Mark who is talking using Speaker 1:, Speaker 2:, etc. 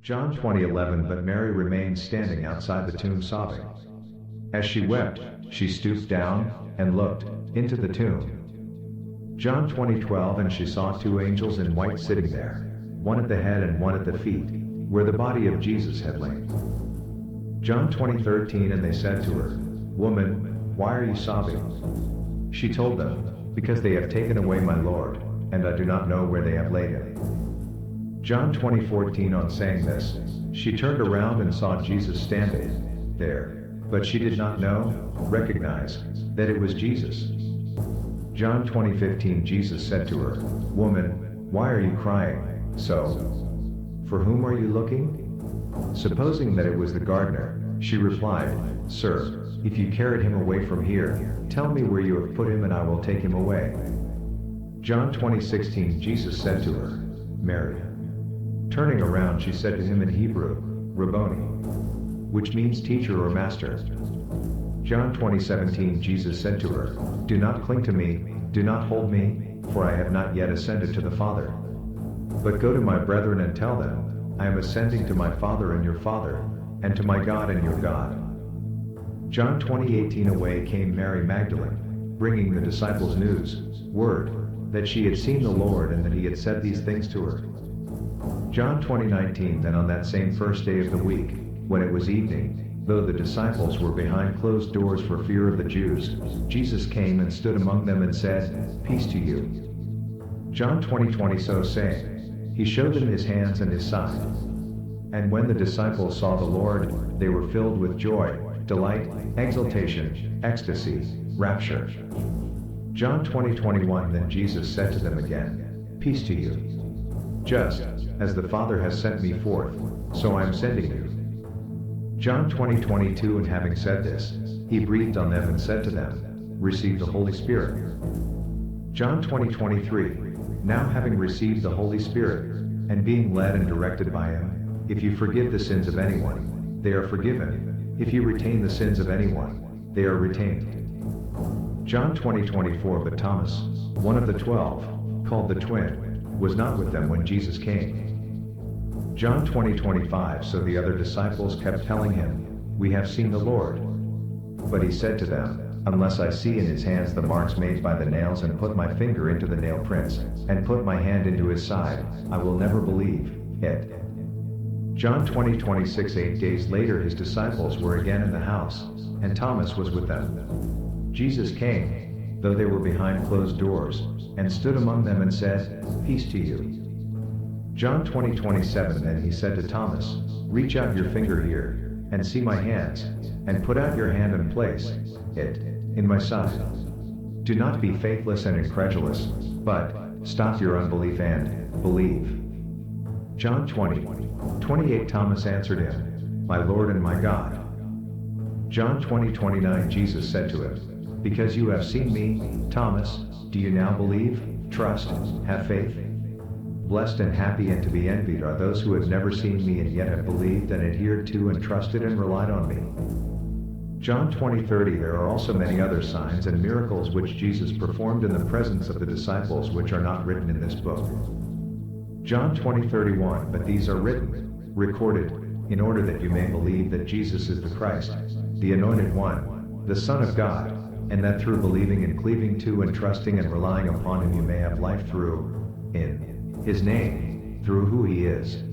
Speaker 1: John 20:11. But Mary remained standing outside the tomb sobbing. As she wept, she stooped down and looked into the tomb. John 20:12. And she saw two angels in white sitting there, one at the head and one at the feet, where the body of Jesus had lain. John 20:13. And they said to her, Woman, why are you sobbing? She told them, Because they have taken away my Lord, and I do not know where they have laid him. John 20:14. On saying this, she turned around and saw Jesus standing there, but she did not recognize that it was Jesus. John 20:15. Jesus said to her, Woman, why are you crying? For whom are you looking? Supposing that it was the gardener, she replied, Sir, if you carried him away from here, tell me where you have put him and I will take him away. John 20:16. Jesus said to her, Mary. Turning around, she said to him in Hebrew, Rabboni, which means teacher or master. John 20:17. Jesus said to her, Do not cling to me, do not hold me, for I have not yet ascended to the Father. But go to my brethren and tell them, I am ascending to my Father and your Father, and to my God and your God. John 20:18. Away came Mary Magdalene, bringing the disciples word, that she had seen the Lord and that he had said these things to her. John 20:19. Then on that same first day of the week, when it was evening, though the disciples were behind closed doors for fear of the Jews, Jesus came and stood among them and said, Peace to you. John 20:20. So saying, he showed them his hands and his side. And when the disciples saw the Lord, they were filled with joy, delight, exultation, ecstasy, rapture. John 20:21. Then Jesus said to them again, Peace to you. Just as the Father has sent me forth, so I am sending you. John 20:22. And having said this, he breathed on them and said to them, Receive the Holy Spirit. John 20:23. Now having received the Holy Spirit, and being led and directed by him, if you forgive the sins of anyone, they are forgiven. If you retain the sins of anyone, they are retained. John 20:24. But Thomas, one of the 12, called the twin, was not with them when Jesus came. John 20:25. So the other disciples kept telling him, We have seen the Lord. But he said to them, Unless I see in his hands the marks made by the nails and put my finger into the nail prints, and put my hand into his side, I will never believe it. John 20:26. 8 days later his disciples were again in the house, and Thomas was with them. Jesus came, though they were behind closed doors, and stood among them and said, Peace to you. John 20:27. Then he said to Thomas, Reach out your finger here, and see my hands, and put out your hand and place it in my side. Do not be faithless and incredulous, but stop your unbelief and believe. John 20:28. Thomas answered him, My Lord and my God. John 20:29. Jesus said to him, Because you have seen me, Thomas, do you now believe, trust, have faith? Blessed and happy and to be envied are those who have never seen me and yet have believed and adhered to and trusted and relied on me. John 20:30. There are also many other signs and miracles which Jesus performed in the presence of the disciples which are not written in this book. John 20:31. But these are written, recorded, in order that you may believe that Jesus is the Christ, the Anointed One, the Son of God, and that through believing and cleaving to and trusting and relying upon him you may have life through, in his name, through who he is.